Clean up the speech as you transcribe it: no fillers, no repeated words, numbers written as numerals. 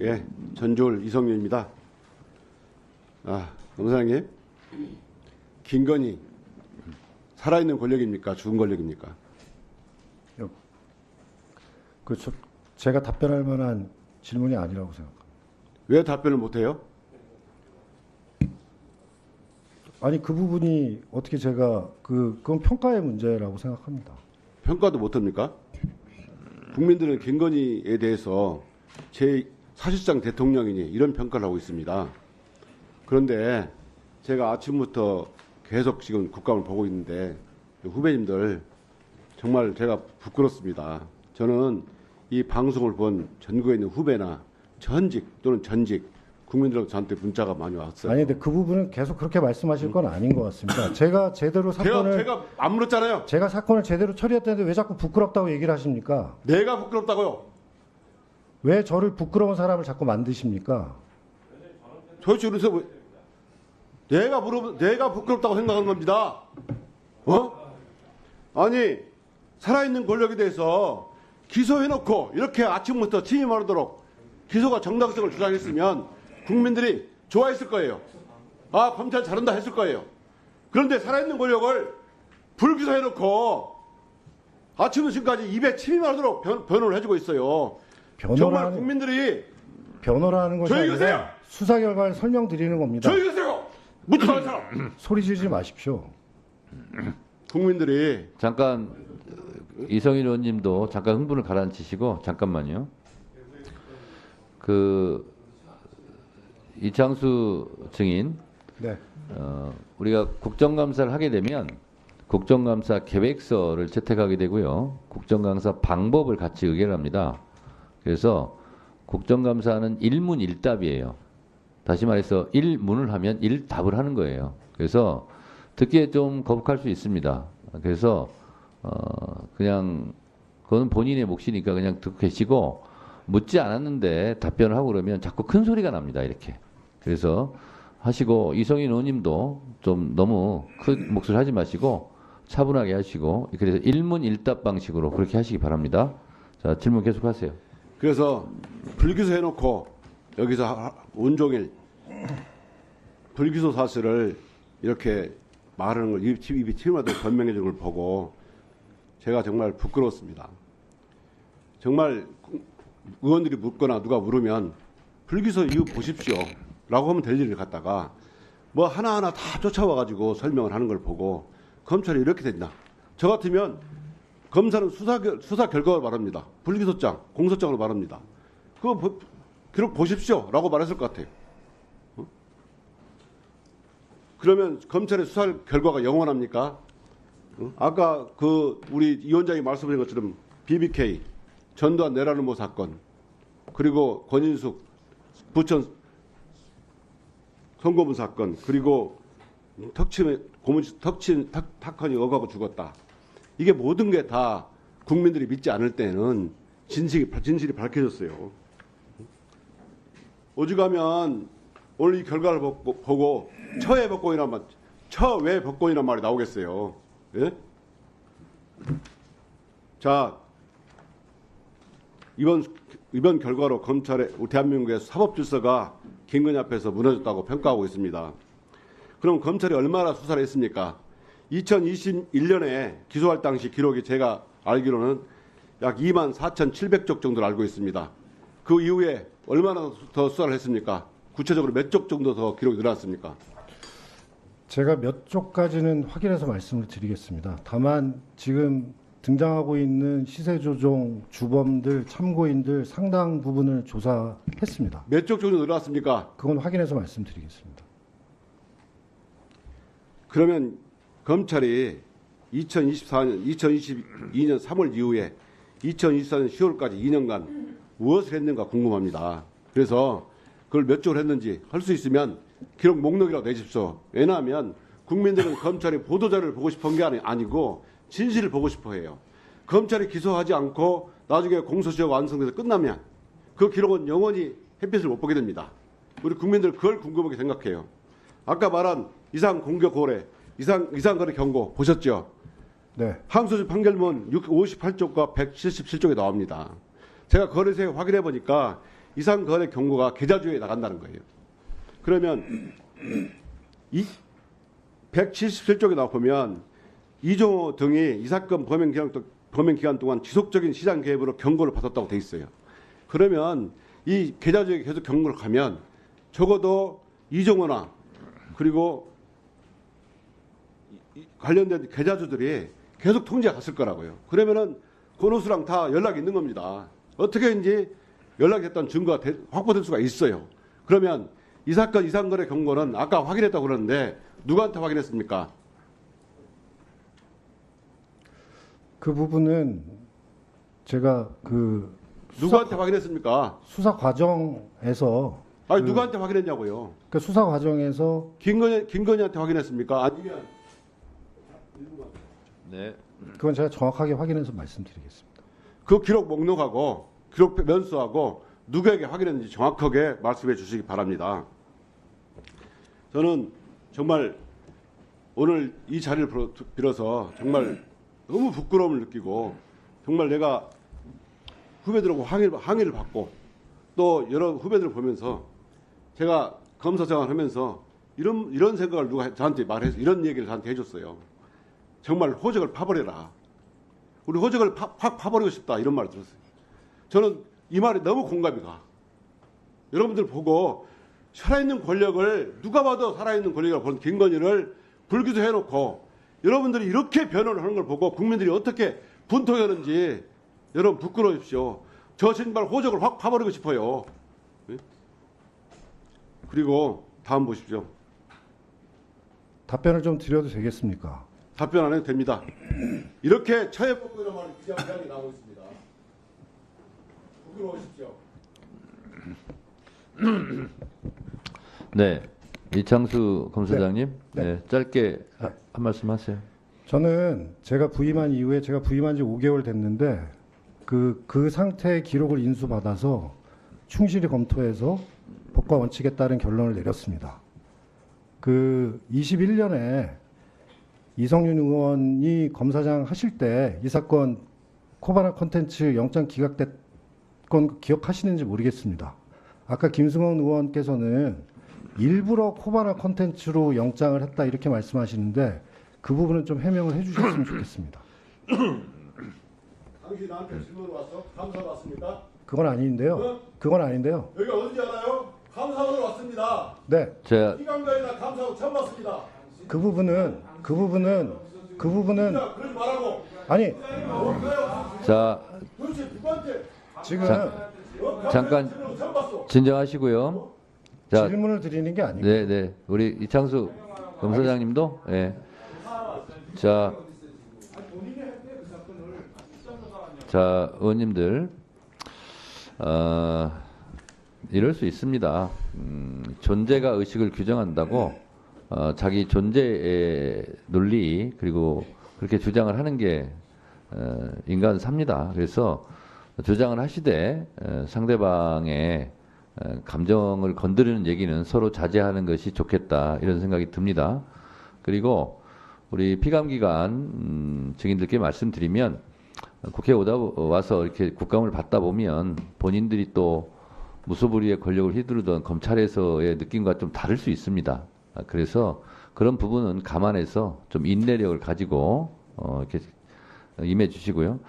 예, 전주울 이성윤입니다. 검사장님, 김건희 살아있는 권력입니까? 죽은 권력입니까? 제가 답변할 만한 질문이 아니라고 생각합니다. 왜 답변을 못해요? 아니 그 부분이 어떻게 제가 그건 평가의 문제라고 생각합니다. 평가도 못합니까? 국민들은 김건희에 대해서 사실상 대통령이니 이런 평가를 하고 있습니다. 그런데 제가 아침부터 계속 지금 국감을 보고 있는데 후배님들 정말 제가 부끄럽습니다. 저는 이 방송을 본 전국에 있는 후배나 전직 또는 전직 국민들하고 저한테 문자가 많이 왔어요. 아니 근데 그 부분은 계속 그렇게 말씀하실 건 아닌 것 같습니다. 제가 제대로 사건을 제가 안 물었잖아요. 제가 사건을 제대로 처리했다는데 왜 자꾸 부끄럽다고 얘기를 하십니까? 내가 부끄럽다고요. 왜 저를 부끄러운 사람을 자꾸 만드십니까? 도대체 그래서 내가 부끄럽다고 생각하는 겁니다. 아니 살아있는 권력에 대해서 기소해놓고 이렇게 아침부터 침임하도록 기소가 정당성을 주장했으면 국민들이 좋아했을 거예요. 아, 검찰 잘한다 했을 거예요. 그런데 살아있는 권력을 불기소해놓고 아침부터 지금까지 입에 침이 마르도록 변호를 해주고 있어요. 정말 국민들이 변호를 하는 것이 조용히 아니라 하세요. 수사 결과를 설명드리는 겁니다. 조용히 하세요. 묻지 마세요. 소리 지르지 마십시오. 국민들이 잠깐 이성일 의원님도 잠깐 흥분을 가라앉히시고 잠깐만요. 이창수 증인, 네. 우리가 국정감사를 하게 되면 국정감사 계획서를 채택하게 되고요. 국정감사 방법을 같이 의결합니다. 그래서 국정감사는 일문일답이에요. 다시 말해서 일문을 하면 일답을 하는 거예요. 그래서 듣기에 좀 거북할 수 있습니다. 그래서 그냥 그건 본인의 몫이니까 그냥 듣고 계시고 묻지 않았는데 답변을 하고 그러면 자꾸 큰 소리가 납니다. 이렇게. 그래서 하시고 이성인 의원님도 좀 너무 큰 몫을 하지 마시고 차분하게 하시고 그래서 일문일답 방식으로 그렇게 하시기 바랍니다. 자, 질문 계속하세요. 그래서 불기소 해놓고 여기서 온종일 불기소 사실을 이렇게 말하는 걸 입이 튀마다 변명해 주는 걸 보고 제가 정말 부끄러웠습니다. 정말 의원들이 묻거나 누가 물으면 불기소 이유 보십시오 라고 하면 될 일을 갖다가 뭐 하나하나 다 쫓아와가지고 설명을 하는 걸 보고 검찰이 이렇게 된다. 저 같으면 검사는 수사 결과를 말합니다. 불기소장, 공소장으로 말합니다. 그거 기록 보십시오 라고 말했을 것 같아요. 그러면 검찰의 수사 결과가 영원합니까? 아까 우리 이 위원장이 말씀하신 것처럼 BBK, 전두환 내란음모 사건, 그리고 권인숙 부천 송고문 사건, 그리고 탁헌이 억하고 죽었다. 이게 모든 게 다 국민들이 믿지 않을 때는 진실이 밝혀졌어요. 오죽하면 오늘 이 결과를 보고 처외 복권이란 말이 나오겠어요. 예? 자, 이번 결과로 대한민국의 사법 질서가 김건희 앞에서 무너졌다고 평가하고 있습니다. 그럼 검찰이 얼마나 수사를 했습니까? 2021년에 기소할 당시 기록이 제가 알기로는 약 24,700쪽 정도를 알고 있습니다. 그 이후에 얼마나 더 수사를 했습니까? 구체적으로 몇 쪽 정도 더 기록이 늘어났습니까? 제가 몇 쪽까지는 확인해서 말씀을 드리겠습니다. 다만 지금 등장하고 있는 시세조종 주범들, 참고인들 상당 부분을 조사했습니다. 몇 쪽 정도 늘어났습니까? 그건 확인해서 말씀드리겠습니다. 그러면 검찰이 2022년 3월 이후에 2024년 10월까지 2년간 무엇을 했는가 궁금합니다. 그래서 그걸 몇 쪽을 했는지 할 수 있으면 기록 목록이라도 내십시오. 왜냐하면 국민들은 검찰이 보도자료를 보고 싶은 게 아니고 진실을 보고 싶어 해요. 검찰이 기소하지 않고 나중에 공소시효가 완성돼서 끝나면 그 기록은 영원히 햇빛을 못 보게 됩니다. 우리 국민들 그걸 궁금하게 생각해요. 아까 말한 이상 공격 고래, 이상거래 경고 보셨죠? 네. 항소심 판결문 58쪽과 177쪽에 나옵니다. 제가 거래세 확인해 보니까 이상 거래 경고가 계좌주의에 나간다는 거예요. 그러면 이 177쪽에 나오면 이종호 등이 이 사건 범행 기간 동안 지속적인 시장 개입으로 경고를 받았다고 돼 있어요. 그러면 이 계좌주의에 계속 경고를 가면 적어도 이종호나 그리고 관련된 계좌주들이 계속 통지가 갔을 거라고요. 그러면은 권오수랑 다 연락이 있는 겁니다. 어떻게든지 연락이 됐다는 증거가 확보될 수가 있어요. 그러면 이 사건 이상거래 경고는 아까 확인했다고 그러는데 누구한테 확인했습니까? 그 부분은 제가 누구한테 확인했습니까? 수사 과정에서 아니 누구한테 확인했냐고요? 그 수사 과정에서 김건희한테 확인했습니까? 아니면 네. 그건 제가 정확하게 확인해서 말씀드리겠습니다. 그 기록 목록하고 기록 면수하고 누구에게 확인했는지 정확하게 말씀해 주시기 바랍니다. 저는 정말 오늘 이 자리를 빌어서 정말 너무 부끄러움을 느끼고 정말 내가 후배들하고 항의를 받고 또 여러 후배들을 보면서 제가 검사 생활하면서 이런 생각을 누가 저한테 말해서 이런 얘기를 저한테 해줬어요. 정말 호적을 파버려라. 우리 호적을 파버리고 싶다 이런 말을 들었어요. 저는 이 말이 너무 공감이 가. 여러분들 보고 살아있는 권력을 누가 봐도 살아있는 권력이라고 보는 김건희를 불기소해놓고 여러분들이 이렇게 변호를 하는 걸 보고 국민들이 어떻게 분통하는지 여러분 부끄러우십시오. 저 정말 호적을 확 파버리고 싶어요. 예? 그리고 다음 보십시오. 답변을 좀 드려도 되겠습니까? 답변 안 해도 됩니다. 이렇게 처해보고 말이 기자회견이 나오고 있습니다. 부끄러우십시오. 네. 이창수 검사장님, 네. 네. 짧게 한 말씀 하세요. 저는 제가 부임한 이후에 제가 부임한 지 5개월 됐는데 그 상태의 기록을 인수받아서 충실히 검토해서 법과 원칙에 따른 결론을 내렸습니다. 21년에 이성윤 의원이 검사장 하실 때 이 사건 코바나 콘텐츠 영장 기각됐건 기억하시는지 모르겠습니다. 아까 김승원 의원께서는 일부러 코바나 콘텐츠로 영장을 했다 이렇게 말씀하시는데 그 부분은 좀 해명을 해주셨으면 좋겠습니다. 당신 나한테 질문 왔어? 감사 왔습니까? 그건 아닌데요. 그건 아닌데요. 여기가 어딘지 알아요? 감사원으로 왔습니다. 네, 제가 이강가이나 감사원 처음 봤습니다. 그 부분은 자, 그러지 말라고. 아니 자 도대체 누구한테 지금 잠깐 처음 봤어? 진정하시고요. 자, 질문을 드리는 게 아니고 네, 네. 우리 이창수 검사장님도 예. 자, 의원님들 이럴 수 있습니다. 존재가 의식을 규정한다고 자기 존재의 논리 그리고 그렇게 주장을 하는 게 인간 삽니다. 그래서 주장을 하시되 상대방의 감정을 건드리는 얘기는 서로 자제하는 것이 좋겠다 이런 생각이 듭니다. 그리고 우리 피감기관 증인들께 말씀드리면 국회에 와서 이렇게 국감을 받다 보면 본인들이 또 무소불위의 권력을 휘두르던 검찰에서의 느낌과 좀 다를 수 있습니다. 그래서 그런 부분은 감안해서 좀 인내력을 가지고 이렇게 임해 주시고요.